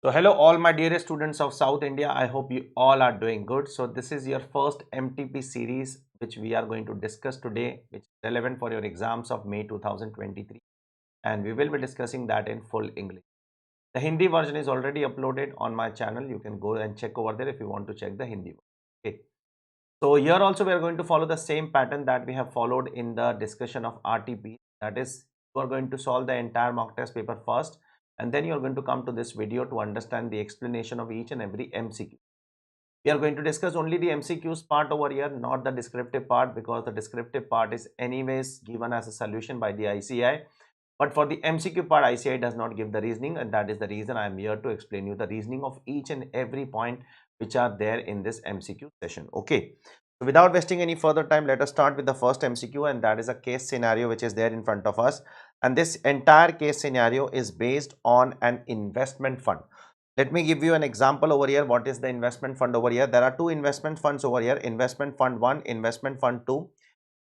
So hello all my dearest students of South India. I hope you all are doing good. So this is your first MTP series which we are going to discuss today, which is relevant for your exams of May 2023, and we will be discussing that in full English. The Hindi version is already uploaded on my channel. You can go and check over there if you want to check the Hindi version. Okay. So here also we are going to follow the same pattern that we have followed in the discussion of RTP. That is, you are going to solve the entire mock test paper first, and then you are going to come to this video to understand the explanation of each and every MCQ. We are going to discuss only the MCQs part over here, not the descriptive part, because the descriptive part is anyways given as a solution by the ICI. But for the MCQ part, ICI does not give the reasoning, and that is the reason I am here to explain you the reasoning of each and every point which are there in this MCQ session. Okay. So without wasting any further time, let us start with the first MCQ, and that is a case scenario which is there in front of us. And this entire case scenario is based on an investment fund. Let me give you an example over here. What is the investment fund over here? There are two investment funds over here, investment fund 1, investment fund 2.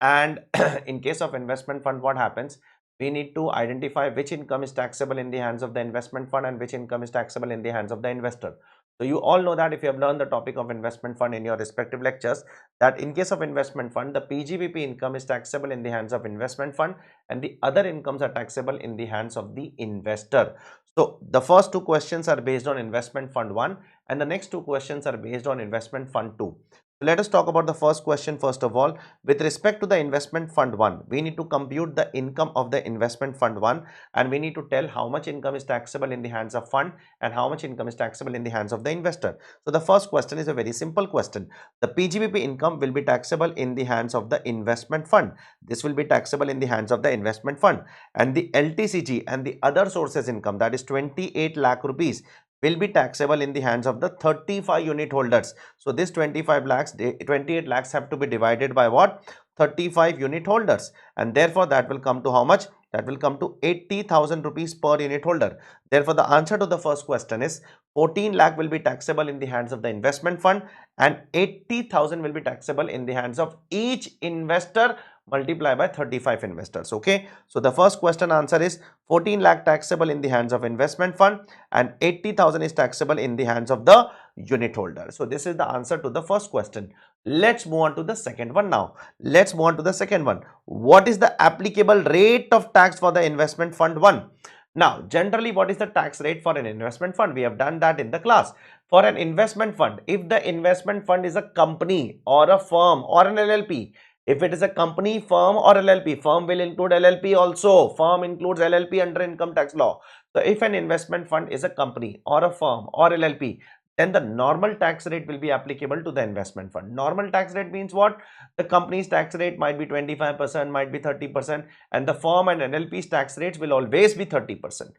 And in case of investment fund, what happens? We need to identify which income is taxable in the hands of the investment fund and which income is taxable in the hands of the investor. So you all know that if you have learned the topic of investment fund in your respective lectures, that in case of investment fund, the PGBP income is taxable in the hands of investment fund and the other incomes are taxable in the hands of the investor. So the first two questions are based on investment fund 1 and the next two questions are based on investment fund 2. Let us talk about the first question first of all. With respect to the investment fund 1, we need to compute the income of the investment fund 1 and we need to tell how much income is taxable in the hands of fund and how much income is taxable in the hands of the investor. So the first question is a very simple question. The PGBP income will be taxable in the hands of the investment fund. This will be taxable in the hands of the investment fund, and the LTCG and the other sources income, that is 28 lakh rupees, will be taxable in the hands of the 35 unit holders. So this 28 lakhs have to be divided by what? 35 unit holders, and therefore that will come to how much? That will come to 80,000 rupees per unit holder. Therefore the answer to the first question is 14 lakh will be taxable in the hands of the investment fund and 80,000 will be taxable in the hands of each investor, multiply by 35 investors. Okay, so the first question answer is 14 lakh taxable in the hands of investment fund and 80,000 is taxable in the hands of the unit holder. So this is the answer to the first question. Let's move on to the second one now. Let's move on to the second one. What is the applicable rate of tax for the investment fund 1? Now, generally, what is the tax rate for an investment fund? We have done that in the class. For an investment fund, if the investment fund is a company or a firm or an LLP, if it is a company, firm or LLP, firm will include LLP also. Firm includes LLP under income tax law. So if an investment fund is a company or a firm or LLP, then the normal tax rate will be applicable to the investment fund. Normal tax rate means what? The company's tax rate might be 25%, might be 30%, and the firm and NLP's tax rates will always be 30%.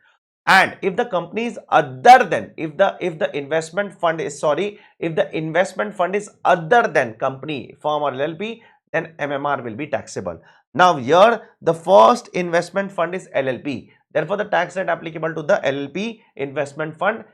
And if the company is other than, if the investment fund is, if the investment fund is other than company, firm or LLP, then MMR will be taxable. Now here the first investment fund is LLP. Therefore, the tax rate applicable to the LLP investment fund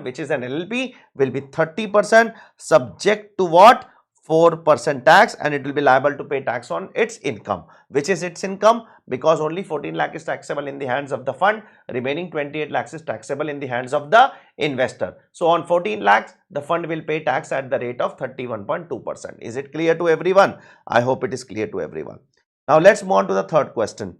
which is an LLP will be 30%, subject to what? 4% tax, and it will be liable to pay tax on its income. Which is its income? Because only 14 lakh is taxable in the hands of the fund, remaining 28 lakhs is taxable in the hands of the investor. So on 14 lakhs, the fund will pay tax at the rate of 31.2%. Is it clear to everyone? I hope it is clear to everyone. Now let's move on to the third question.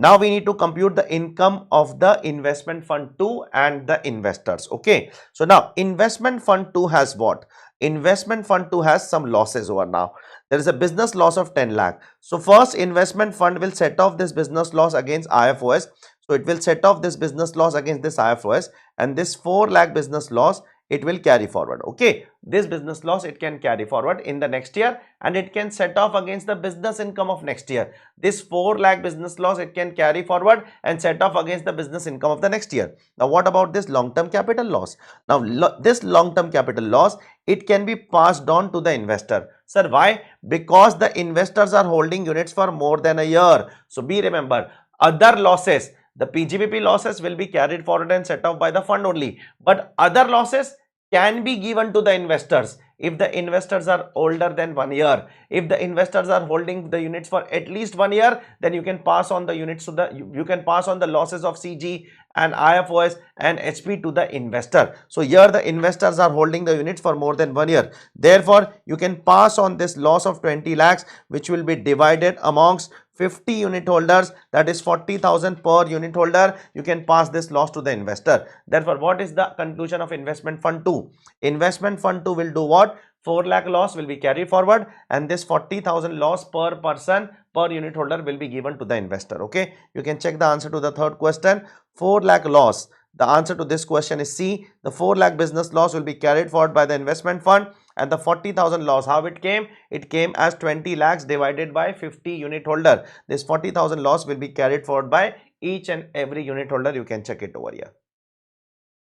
Now we need to compute the income of the investment fund 2 and the investors. Okay. So now investment fund 2 has what? Investment fund 2 has some losses over now. There is a business loss of 10 lakh. So first investment fund will set off this business loss against IFOS. So it will set off this business loss against this IFOS, and this 4 lakh business loss it will carry forward. Okay, this business loss it can carry forward in the next year and it can set off against the business income of next year. This 4 lakh business loss it can carry forward and set off against the business income of the next year. Now what about this long-term capital loss? Now this long-term capital loss it can be passed on to the investor. Sir, why? Because the investors are holding units for more than a year. So be remember, other losses, the PGBP losses will be carried forward and set off by the fund only, but other losses can be given to the investors if the investors are older than 1 year. If the investors are holding the units for at least 1 year, then you can pass on the units to the, you can pass on the losses of CG and IFOS and HP to the investor. So here the investors are holding the units for more than 1 year. Therefore, you can pass on this loss of 20 lakhs, which will be divided amongst 50 unit holders, that is 40,000 per unit holder. You can pass this loss to the investor. Therefore, what is the conclusion of investment fund 2? Investment fund 2 will do what? 4 lakh loss will be carried forward, and this 40,000 loss per person per unit holder will be given to the investor. Okay, you can check the answer to the third question. 4 lakh loss. The answer to this question is C. The 4 lakh business loss will be carried forward by the investment fund, and the 40,000 loss, how it came? It came as 20 lakhs divided by 50 unit holder. This 40,000 loss will be carried forward by each and every unit holder. You can check it over here.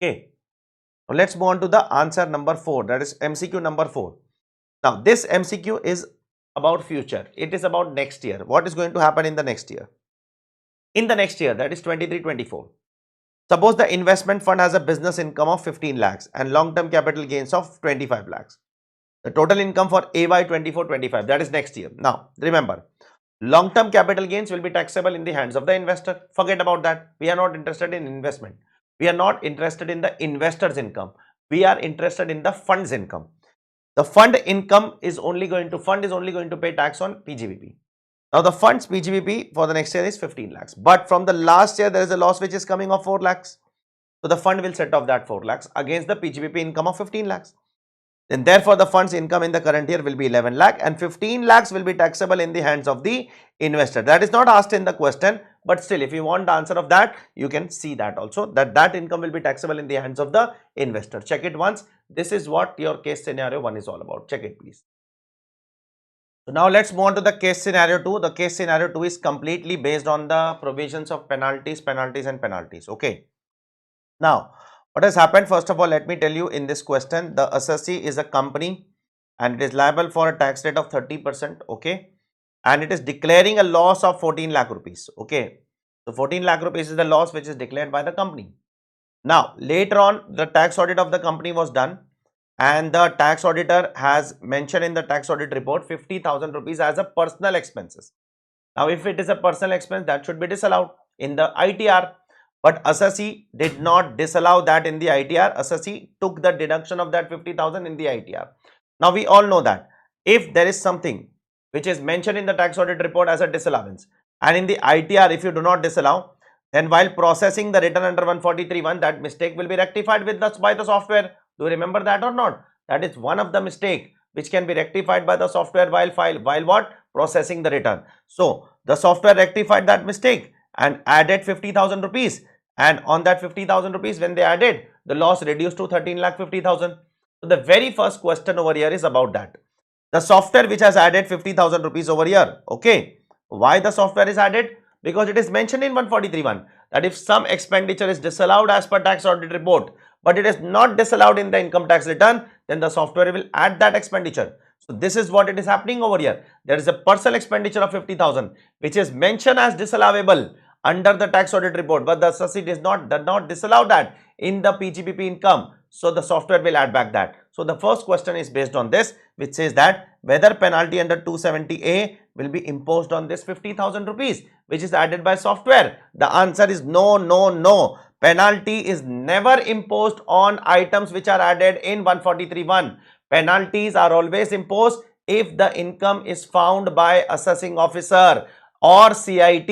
Okay. Now let's move on to the answer number 4, that is MCQ number 4. Now this MCQ is about future. It is about next year. What is going to happen in the next year? In the next year, that is 23-24. Suppose the investment fund has a business income of 15 lakhs and long-term capital gains of 25 lakhs. The total income for AY 24-25, that is next year. Now remember, long-term capital gains will be taxable in the hands of the investor. Forget about that. We are not interested in investment. We are not interested in the investor's income. We are interested in the fund's income. The fund income is only going to pay tax on PGBP. Now the fund's PGBP for the next year is 15 lakhs. But from the last year, there is a loss which is coming of 4 lakhs. So the fund will set off that 4 lakhs against the PGBP income of 15 lakhs. Then therefore, the fund's income in the current year will be 11 lakh, and 15 lakhs will be taxable in the hands of the investor. That is not asked in the question, but still if you want the answer of that, you can see that also, that income will be taxable in the hands of the investor. Check it once. This is what your case scenario 1 is all about. Check it please. So now let's move on to the case scenario 2. The case scenario 2 is completely based on the provisions of penalties and penalties. Okay. Now, what has happened? First of all, let me tell you in this question, the assessee is a company and it is liable for a tax rate of 30%. Okay. And it is declaring a loss of 14 lakh rupees. Okay. So 14 lakh rupees is the loss which is declared by the company. Now, later on, the tax audit of the company was done, and the tax auditor has mentioned in the tax audit report 50,000 rupees as a personal expenses. Now, if it is a personal expense, that should be disallowed in the ITR. But assessee did not disallow that in the ITR. Assessee took the deduction of that 50,000 in the ITR. Now, we all know that if there is something which is mentioned in the tax audit report as a disallowance, and in the ITR, if you do not disallow, then while processing the return under 143(1), that mistake will be rectified by the software. Do you remember that or not? That is one of the mistake which can be rectified by the software while what? Processing the return. So the software rectified that mistake and added 50,000 rupees. And on that 50,000 rupees, when they added, the loss reduced to 13,50,000. So the very first question over here is about that. The software which has added 50,000 rupees over here. Okay. Why the software is added? Because it is mentioned in 143(1) that if some expenditure is disallowed as per tax audit report, but it is not disallowed in the income tax return, then the software will add that expenditure. So this is what it is happening over here. There is a personal expenditure of 50,000 which is mentioned as disallowable under the tax audit report, but the assessee did not disallow that in the PGBP income. So the software will add back that. So the first question is based on this, which says that whether penalty under 270A will be imposed on this 50,000 rupees which is added by software. The answer is no, no, no. Penalty is never imposed on items which are added in 143(1). Penalties are always imposed if the income is found by assessing officer or CIT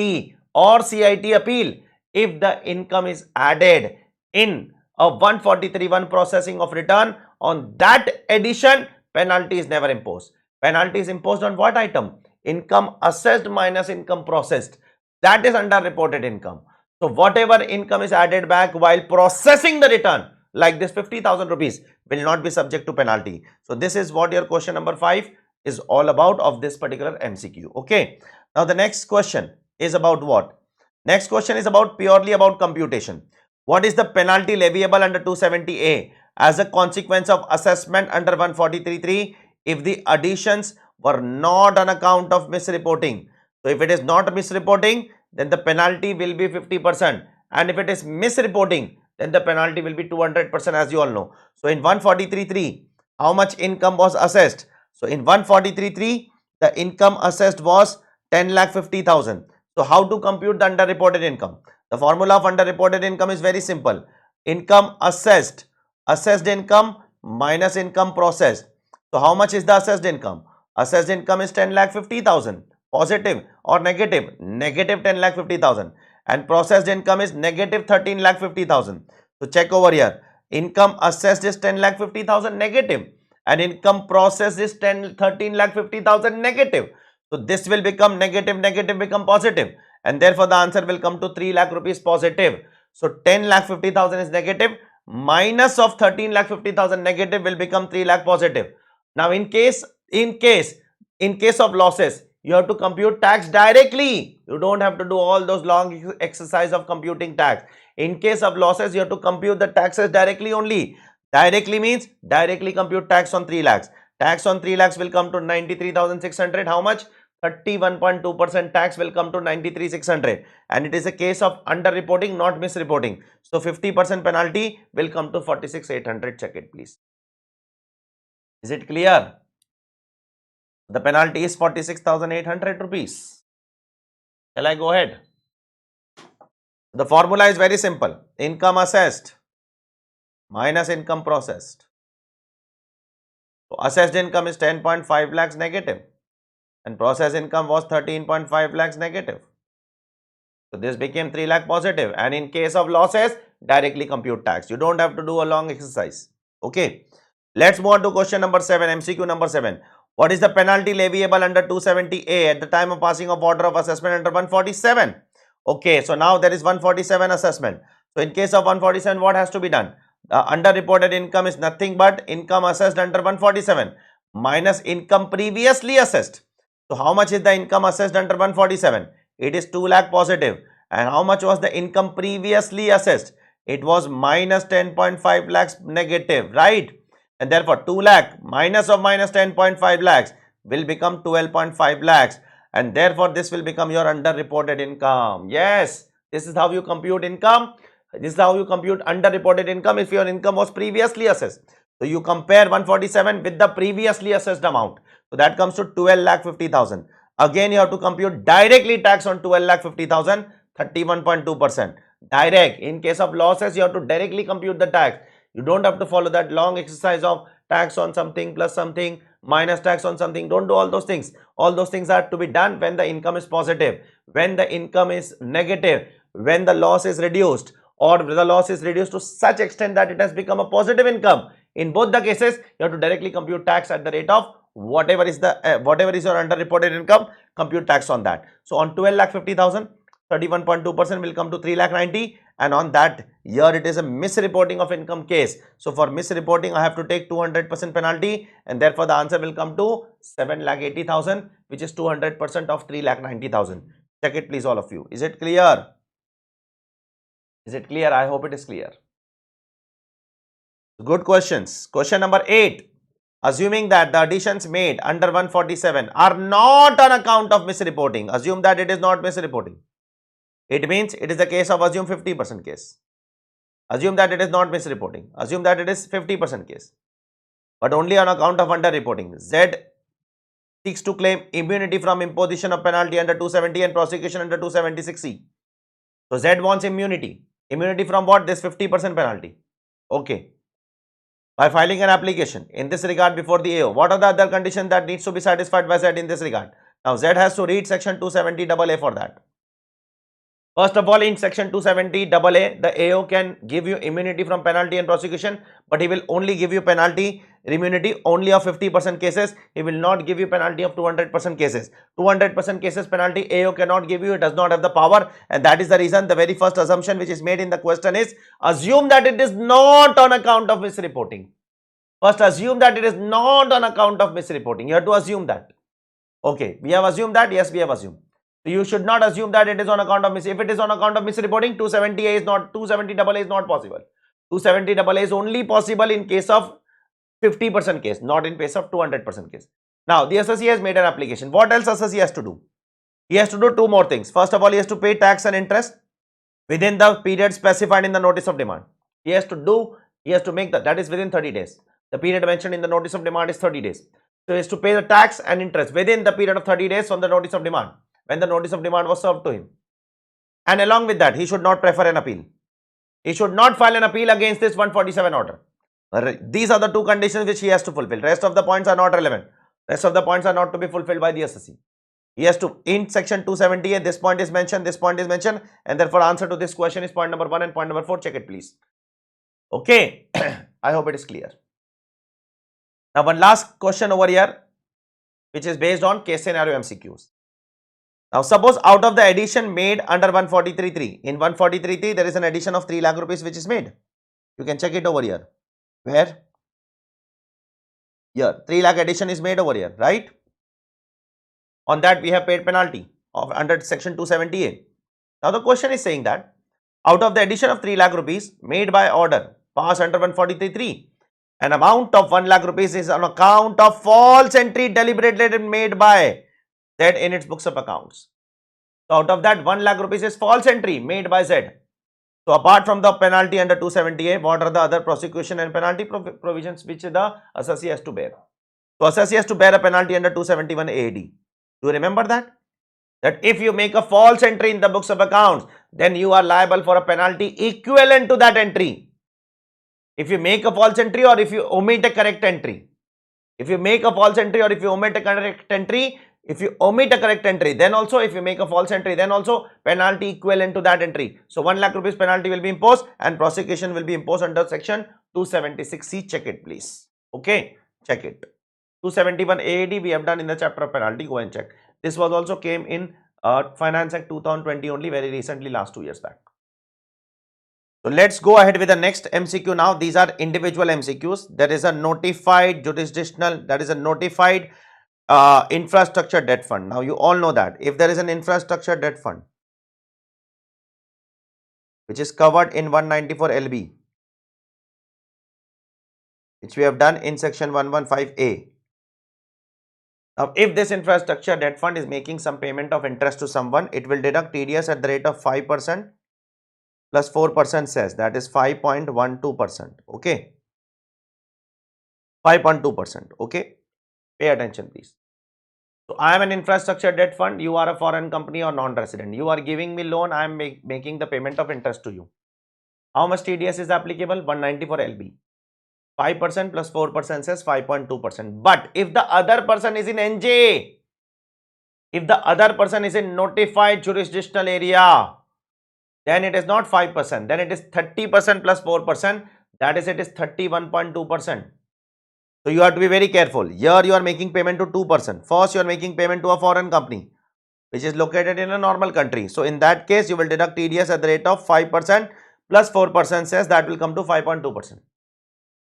appeal. If the income is added in a 143(1) processing of return, on that addition, penalty is never imposed. Penalty is imposed on what item? Income assessed minus income processed. That is under reported income. So whatever income is added back while processing the return, like this 50,000 rupees, will not be subject to penalty. So this is what your question number 5 is all about of this particular MCQ. Okay. Now the next question is about what? Next question is about purely about computation. What is the penalty leviable under 270A as a consequence of assessment under 143(3) if the additions were not on account of misreporting? So if it is not misreporting, then the penalty will be 50%, and if it is misreporting, then the penalty will be 200%, as you all know. So in 143(3), how much income was assessed? So in 143(3), the income assessed was 10,50,000. So how to compute the underreported income? The formula of underreported income is very simple. Income assessed. Assessed income minus income processed. So how much is the assessed income? Assessed income is 10,50,000. Positive or negative? Negative 10,50,000. And processed income is negative 13,50,000. So check over here. Income assessed is 10,50,000 negative. And income processed is 13,50,000 negative. So this will become negative, negative become positive, and therefore the answer will come to 3 lakh rupees positive. So 10,50,000 is negative, minus of 13,50,000 negative will become 3 lakh positive. Now in case of losses, you have to compute tax directly. You don't have to do all those long exercise of computing tax. In case of losses, you have to compute the taxes directly only. Directly means directly compute tax on 3 lakhs. Tax on 3 lakhs will come to 93,600. How much? 31.2% tax will come to 93,600, and it is a case of underreporting, not misreporting. So 50% penalty will come to 46,800. Check it, please. Is it clear? The penalty is 46,800 rupees. Shall I go ahead? The formula is very simple. Income assessed minus income processed. So assessed income is 10.5 lakhs negative, and processed income was 13.5 lakhs negative. So this became 3 lakh positive, and in case of losses, directly compute tax. You don't have to do a long exercise. Okay. Let's move on to question number 7, MCQ number 7. What is the penalty leviable under 270A at the time of passing of order of assessment under 147? Okay, so now there is 147 assessment. So in case of 147, what has to be done? The underreported income is nothing but income assessed under 147 minus income previously assessed. So how much is the income assessed under 147? It is 2 lakh positive. And how much was the income previously assessed? It was minus 10.5 lakhs negative, right? And therefore 2 lakh minus of minus 10.5 lakhs will become 12.5 lakhs, and therefore this will become your underreported income. Yes, this is how you compute income. This is how you compute underreported income if your income was previously assessed. So you compare 147 with the previously assessed amount. So that comes to 12,50,000. Again, you have to compute directly tax on 12,50,000, 31.2%. Direct. In case of losses, you have to directly compute the tax. You don't have to follow that long exercise of tax on something plus something minus tax on something. Don't do all those things. All those things are to be done when the income is positive, when the income is negative, when the loss is reduced, or the loss is reduced to such extent that it has become a positive income. In both the cases, you have to directly compute tax at the rate of whatever is your underreported income, compute tax on that. So on 12,50,000, 31.2% will come to 3,90,000, and on that year it is a misreporting of income case. So for misreporting, I have to take 200% penalty, and therefore the answer will come to 7,80,000, which is 200% of 3,90,000. Check it, please, all of you. Is it clear? Is it clear? I hope it is clear. Good questions. Question number 8. Assuming that the additions made under 147 are not on account of misreporting. Assume that it is not misreporting. It means it is the case of assume 50% case. Assume that it is not misreporting. Assume that it is 50% case, but only on account of underreporting. Z seeks to claim immunity from imposition of penalty under 270 and prosecution under 276C. So Z wants immunity. Immunity from what? This 50% penalty. Okay. By filing an application in this regard before the AO. What are the other conditions that needs to be satisfied by Z in this regard? Now Z has to read section 270AA for that. First of all, in section 270AA, the AO can give you immunity from penalty and prosecution, but he will only give you penalty immunity only of 50% cases. He will not give you penalty of 200% cases. 200% cases penalty AO cannot give you. It does not have the power, and that is the reason the very first assumption which is made in the question is assume that it is not on account of misreporting. First, assume that it is not on account of misreporting. You have to assume that. Okay, we have assumed that. Yes, we have assumed. So you should not assume that it is on account of if it is on account of misreporting, 270A is not 270AA is not possible. 270AA is only possible in case of 50% case, not in case of 200% case. Now the assessee has made an application. What else assessee has to do? He has to do two more things. First of all, he has to pay tax and interest within the period specified in the notice of demand. He has to make that is within 30 days. The period mentioned in the notice of demand is 30 days. So he has to pay the tax and interest within the period of 30 days from the notice of demand, when the notice of demand was served to him. And along with that, he should not prefer an appeal. He should not file an appeal against this 147 order. These are the two conditions which he has to fulfill. Rest of the points are not relevant. Rest of the points are not to be fulfilled by the SSC. He has to, in section 278, this point is mentioned, this point is mentioned, and therefore answer to this question is point number 1 and point number 4. Check it, please. Okay, I hope it is clear. Now, one last question over here, which is based on case scenario MCQs. Now, suppose out of the addition made under 143.3, in 143.3, there is an addition of 3 lakh rupees which is made. You can check it over here. Where? Here, 3 lakh addition is made over here, right? On that, we have paid penalty of under section 278. Now, the question is saying that out of the addition of 3 lakh rupees made by order passed under 143.3, an amount of 1 lakh rupees is on account of false entry deliberately made by Z in its books of accounts. So, out of that 1 lakh rupees is false entry made by Z. So, apart from the penalty under 278, what are the other prosecution and penalty provisions which the assessee has to bear? So, assessee has to bear a penalty under 271 AD. Do you remember that? That if you make a false entry in the books of accounts, then you are liable for a penalty equivalent to that entry. If you make a false entry or if you omit a correct entry. If you make a false entry or if you omit a correct entry, then also if you make a false entry, then also penalty equivalent to that entry. So 1 lakh rupees penalty will be imposed and prosecution will be imposed under section 276C. Check it, please. Okay, check it. 271 AAD we have done in the chapter of penalty. Go and check. This was also came in Finance Act 2020 only, very recently, last 2 years back. So let's go ahead with the next MCQ now. These are individual MCQs. There is a notified jurisdictional, that is a notified infrastructure debt fund. Now you all know that if there is an infrastructure debt fund which is covered in 194 LB, which we have done in section 115A. Now, if this infrastructure debt fund is making some payment of interest to someone, it will deduct TDS at the rate of 5% plus 4% cess, that is 5.12%. Okay, 5.2%. Okay, pay attention, please. So, I am an infrastructure debt fund. You are a foreign company or non-resident. You are giving me loan. I am making the payment of interest to you. How much TDS is applicable? 194 LB. 5% plus 4% says 5.2%. But if the other person is in NJ, if the other person is in notified jurisdictional area, then it is not 5%. Then it is 30% plus 4%. That is, it is 31.2%. So you have to be very careful. Here you are making payment to 2%. First, you are making payment to a foreign company which is located in a normal country. So in that case, you will deduct TDS at the rate of 5% plus 4% says that will come to 5.2%.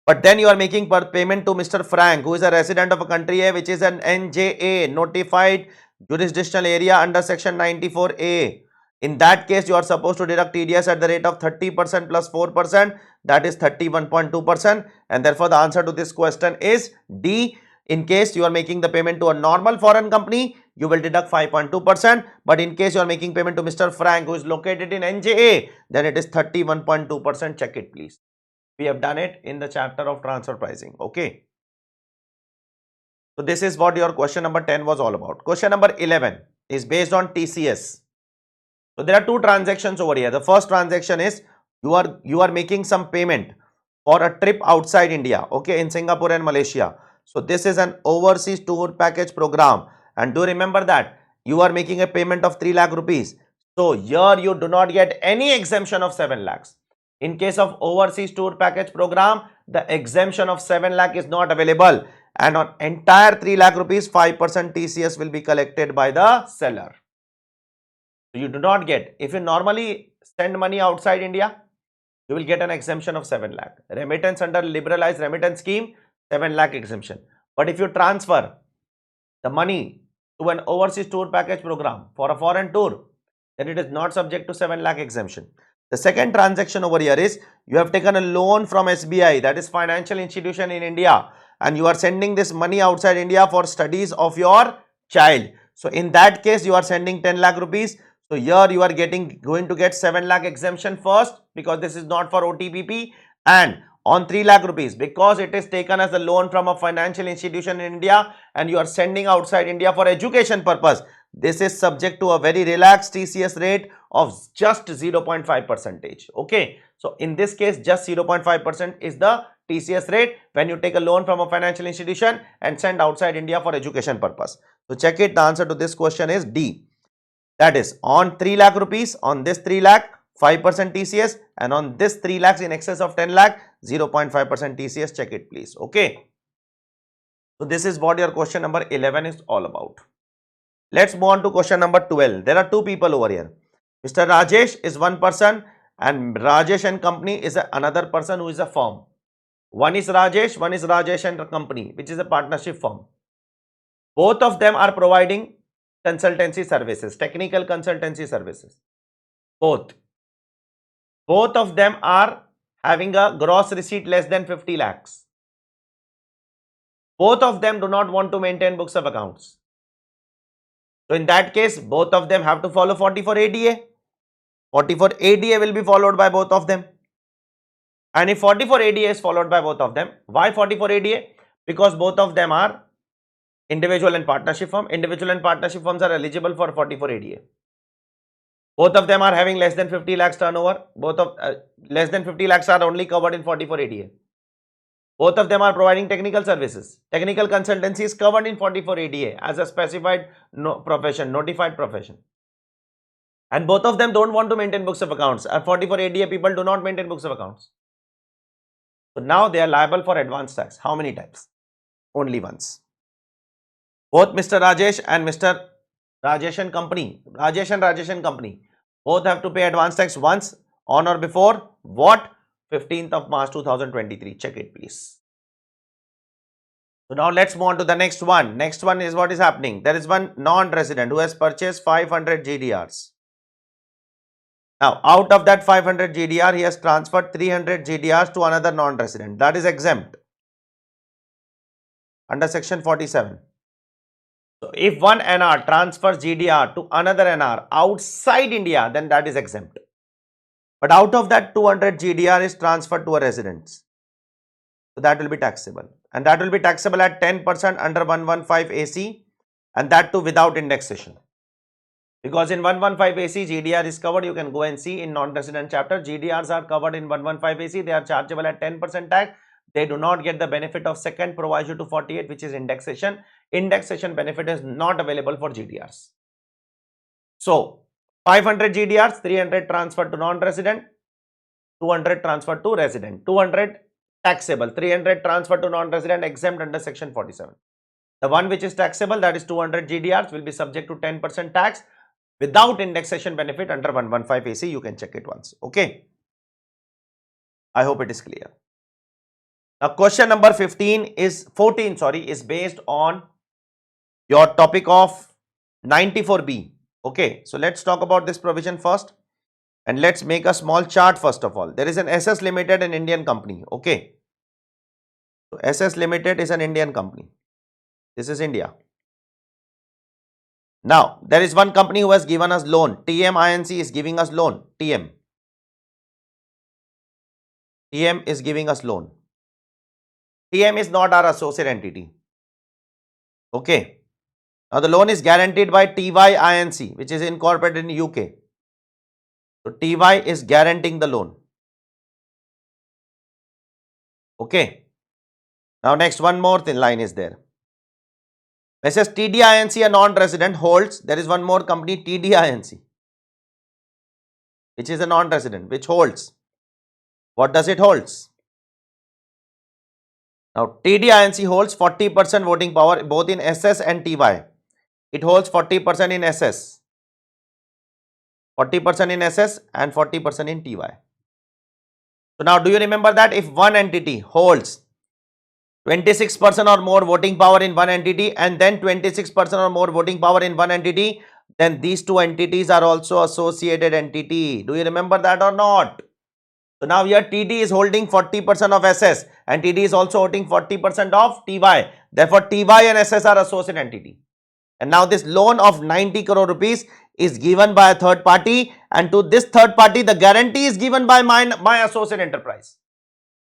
But then you are making payment to Mr. Frank, who is a resident of a country A, which is an NJA, notified jurisdictional area under section 94A. In that case, you are supposed to deduct TDS at the rate of 30% plus 4%, that is 31.2%. And therefore, the answer to this question is D. In case you are making the payment to a normal foreign company, you will deduct 5.2%. But in case you are making payment to Mr. Frank, who is located in NJA, then it is 31.2%. Check it, please. We have done it in the chapter of transfer pricing. Okay. So this is what your question number 10 was all about. Question number 11 is based on TCS. So there are two transactions over here. The first transaction is you are making some payment for a trip outside India, okay, in Singapore and Malaysia. So this is an overseas tour package program, and do remember that you are making a payment of 3 lakh rupees. So here you do not get any exemption of 7 lakhs. In case of overseas tour package program, the exemption of 7 lakh is not available, and on entire 3 lakh rupees, 5% TCS will be collected by the seller. So you do not get, if you normally send money outside India, you will get an exemption of 7 lakh. Remittance under liberalized remittance scheme, 7 lakh exemption. But if you transfer the money to an overseas tour package program for a foreign tour, then it is not subject to 7 lakh exemption. The second transaction over here is you have taken a loan from SBI, that is financial institution in India, and you are sending this money outside India for studies of your child. So in that case, you are sending 10 lakh rupees. So here you are going to get 7 lakh exemption first, because this is not for OTPP, and on 3 lakh rupees, because it is taken as a loan from a financial institution in India and you are sending outside India for education purpose, this is subject to a very relaxed TCS rate of just 0.5%. Okay, so in this case, just 0.5% is the TCS rate when you take a loan from a financial institution and send outside India for education purpose. So check it. The answer to this question is D. That is, on 3 lakh rupees, on this 3 lakh, 5% TCS, and on this 3 lakhs in excess of 10 lakh, 0.5% TCS. Check it, please. Okay. So this is what your question number 11 is all about. Let's move on to question number 12. There are two people over here. Mr. Rajesh is one person and Rajesh and company is another person who is a firm. One is Rajesh and company, which is a partnership firm. Both of them are providing consultancy services, technical consultancy services. Both of them are having a gross receipt less than 50 lakhs. Both of them do not want to maintain books of accounts. So in that case, both of them have to follow 44 ADA. 44 ADA will be followed by both of them. And if 44 ADA is followed by both of them, why 44 ADA? Because both of them are individual and partnership firm. Individual and partnership firms are eligible for 44 ADA. Both of them are having less than 50 lakhs turnover. Both of less than 50 lakhs are only covered in 44 ADA. Both of them are providing technical services. Technical consultancy is covered in 44 ADA as a specified profession, notified profession. And both of them don't want to maintain books of accounts. At 44 ADA, people do not maintain books of accounts. So now they are liable for advance tax. How many times? Only once. Both Mr. Rajesh and Mr. Rajesh and company, both have to pay advance tax once on or before what? 15th of March 2023. Check it, please. So now let's move on to the next one. Next one is what is happening. There is one non-resident who has purchased 500 GDRs. Now, out of that 500 GDR, he has transferred 300 GDRs to another non-resident. That is exempt under section 47. So, if one NR transfers GDR to another NR outside India, then that is exempt. But out of that 200 GDR is transferred to a residence. So, that will be taxable. And that will be taxable at 10% under 115 AC and that too without indexation. Because in 115 AC, GDR is covered. You can go and see in non-resident chapter. GDRs are covered in 115 AC. They are chargeable at 10% tax. They do not get the benefit of second proviso to 48, which is indexation. Indexation benefit is not available for GDRs. So, 500 GDRs, 300 transferred to non-resident, 200 transferred to resident, 200 taxable, 300 transferred to non-resident exempt under section 47. The one which is taxable, that is 200 GDRs, will be subject to 10% tax without indexation benefit under 115 AC. You can check it once. Okay. I hope it is clear. Now, question number 14 is based on your topic of 94B. Okay, so let's talk about this provision first and let's make a small chart first of all. There is an SS Limited, an Indian company. Okay, so SS Limited is an Indian company. This is India. Now, there is one company who has given us loan. TM Inc. is giving us loan. TM is giving us loan. TM is not our associate entity. Okay. Now, the loan is guaranteed by TY Inc., which is incorporated in UK. So, TY is guaranteeing the loan. Okay. Now, next one more line is there. It says TD Inc., a non-resident, holds. There is one more company, TD Inc., which is a non-resident, which holds. What does it holds? Now, TD Inc. holds 40% voting power both in SS and TY. It holds 40% in SS, 40% in SS and 40% in TY. So now do you remember that if one entity holds 26% or more voting power in one entity and then 26% or more voting power in one entity, then these two entities are also associated entity. Do you remember that or not? So now here TD is holding 40% of SS and TD is also holding 40% of TY. Therefore, TY and SS are associate entity. And now this loan of 90 crore rupees is given by a third party, and to this third party the guarantee is given by my associate enterprise.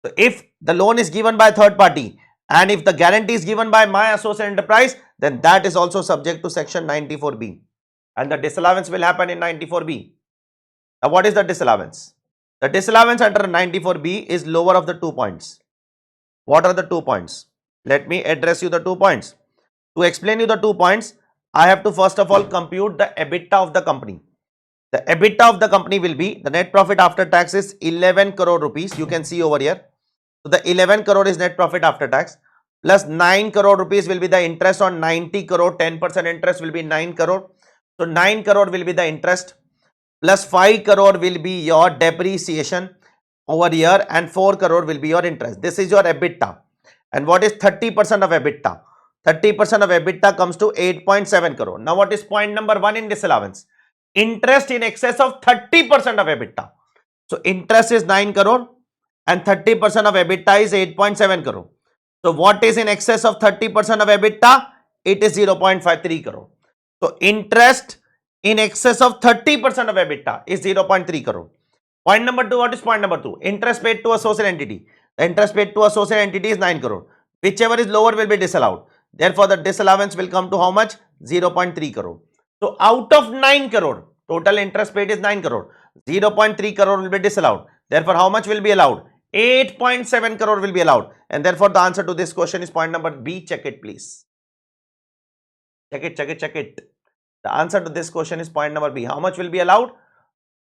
So if the loan is given by a third party and if the guarantee is given by my associate enterprise, then that is also subject to section 94B. and the disallowance will happen in 94B. Now, what is the disallowance? The disallowance under 94B is lower of the 2 points. What are the 2 points? Let me address you the 2 points. To explain you the 2 points, I have to first of all compute the EBITDA of the company. The EBITDA of the company will be, the net profit after tax is 11 crore rupees. You can see over here. So the 11 crore is net profit after tax, plus 9 crore rupees will be the interest on 90 crore. 10% interest will be 9 crore. So 9 crore will be the interest, plus 5 crore will be your depreciation over here, and 4 crore will be your interest. This is your EBITDA. And what is 30% of EBITDA? 30% of EBITDA comes to 8.7 crore. Now what is point number 1 in disallowance? Interest in excess of 30% of EBITDA. So interest is 9 crore and 30% of EBITDA is 8.7 crore. So what is in excess of 30% of EBITDA? It is 0.53 crore. So interest in excess of 30% of EBITDA is 0.3 crore. Point number 2, what is point number 2? Interest paid to associate entity. The interest paid to associate entity is 9 crore. Whichever is lower will be disallowed. Therefore, the disallowance will come to how much? 0.3 crore. So out of 9 crore, total interest paid is 9 crore. 0.3 crore will be disallowed. Therefore, how much will be allowed? 8.7 crore will be allowed. And therefore, the answer to this question is point number B. Check it, please. Check it, check it, check it. The answer to this question is point number B. How much will be allowed?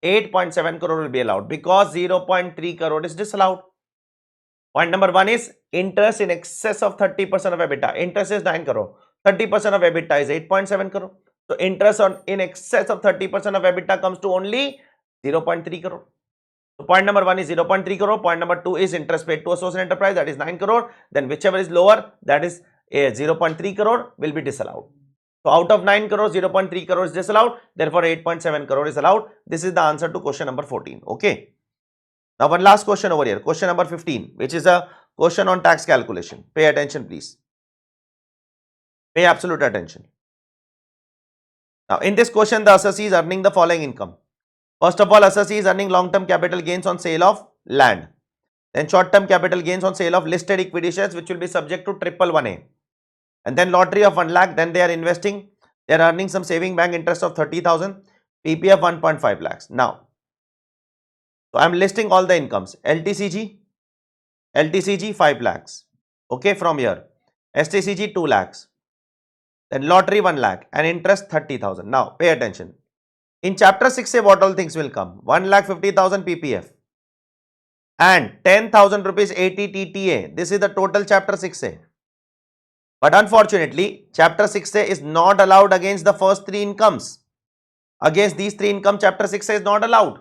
8.7 crore will be allowed because 0.3 crore is disallowed. Point number 1 is interest in excess of 30% of EBITDA. Interest is 9 crore. 30% of EBITDA is 8.7 crore. So interest on in excess of 30% of EBITDA comes to only 0.3 crore. So point number 1 is 0.3 crore. Point number 2 is interest paid to associate enterprise, that is 9 crore. Then whichever is lower, that is 0.3 crore will be disallowed. So out of 9 crore, 0.3 crore is disallowed. Therefore, 8.7 crore is allowed. This is the answer to question number 14. Okay. Now, one last question over here. Question number 15, which is a question on tax calculation. Pay attention, please. Pay absolute attention. Now, in this question, the assessee is earning the following income. First of all, assessee is earning long-term capital gains on sale of land. Then short-term capital gains on sale of listed equity shares, which will be subject to 111A. And then lottery of 1 lakh. Then they are investing. They are earning some saving bank interest of 30,000. PPF 1.5 lakhs. Now, so I am listing all the incomes. LTCG 5 lakhs. Okay, from here. STCG 2 lakhs. Then lottery 1 lakh and interest 30,000. Now, pay attention. In chapter 6A, what all things will come? 1,50,000 PPF and 10,000 rupees 80 TTA. This is the total chapter 6A. But unfortunately, chapter 6A is not allowed against the first 3 incomes. Against these 3 income, chapter 6A is not allowed.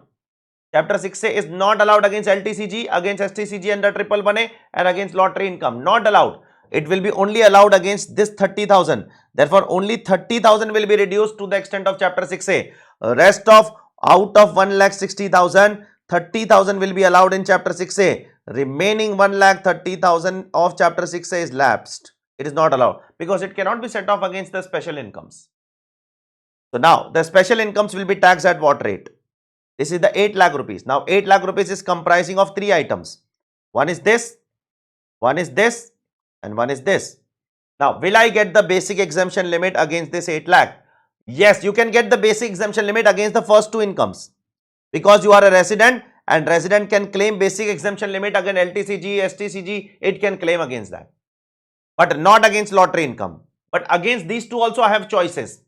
Chapter 6A is not allowed against LTCG, against STCG under 111A and against lottery income. Not allowed. It will be only allowed against this 30,000. Therefore, only 30,000 will be reduced to the extent of chapter 6A. Rest of out of 1,60,000, 30,000 will be allowed in chapter 6A. Remaining 1,30,000 of chapter 6A is lapsed. It is not allowed because it cannot be set off against the special incomes. So now the special incomes will be taxed at what rate? This is the 8 lakh rupees. Now 8 lakh rupees is comprising of 3 items. One is this, one is this, and one is this. Now, will I get the basic exemption limit against this 8 lakh? Yes, you can get the basic exemption limit against the first 2 incomes because you are a resident and resident can claim basic exemption limit against LTCG, STCG, it can claim against that. But not against lottery income. But against these 2 also I have choices.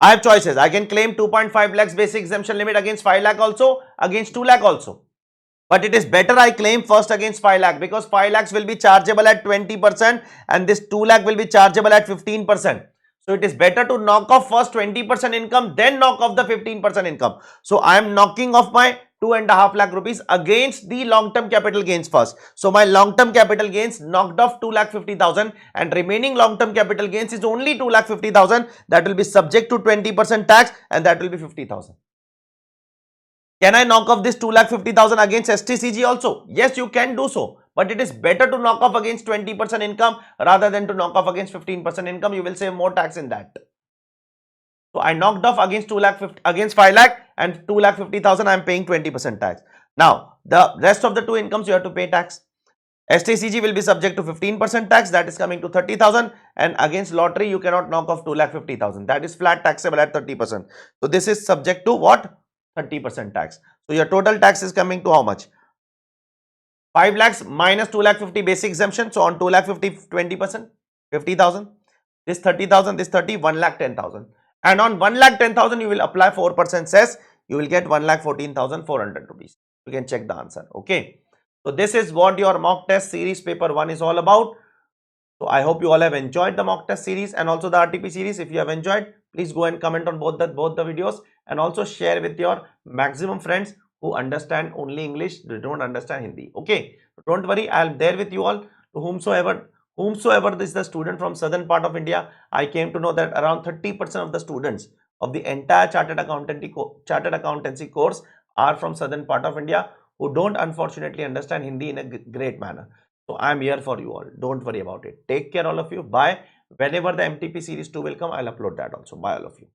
I have choices. I can claim 2.5 lakhs basic exemption limit against 5 lakh also, against 2 lakh also. But it is better I claim first against 5 lakh because 5 lakhs will be chargeable at 20% and this 2 lakh will be chargeable at 15%. So it is better to knock off first 20% income, then knock off the 15% income. So I am knocking off my 2.5 lakh rupees against the long-term capital gains first. So my long-term capital gains knocked off 2,50,000 and remaining long-term capital gains is only 2,50,000. That will be subject to 20% tax and that will be 50,000. Can I knock off this 2,50,000 against STCG also? Yes, you can do so. But it is better to knock off against 20% income rather than to knock off against 15% income. You will save more tax in that. So I knocked off against 5 lakh and 2,50,000 I am paying 20% tax. Now the rest of the 2 incomes you have to pay tax. STCG will be subject to 15% tax, that is coming to 30,000, and against lottery you cannot knock off 2,50,000, that is flat taxable at 30%. So this is subject to what? 30% tax. So your total tax is coming to how much? 5 lakhs minus 2 lakh 50 basic exemption. So on 2 lakh 50, 20%, 50,000. This 30,000, this 30, 1 lakh 10,000. And on 1 lakh 10,000, you will apply 4% cess. You will get 1 lakh 14,400 rupees. You can check the answer. Okay. So this is what your mock test series paper 1 is all about. So I hope you all have enjoyed the mock test series and also the RTP series. If you have enjoyed, please go and comment on both the videos, and also share with your maximum friends who understand only English, they don't understand Hindi. Okay, so don't worry, I am there with you all. To whomsoever is the student from southern part of India, I came to know that around 30% of the students of the entire chartered accountancy course are from southern part of India, who don't unfortunately understand Hindi in a great manner. So I am here for you all. Don't worry about it. Take care all of you. Bye. Whenever the MTP series 2 will come, I'll upload that also. Bye all of you.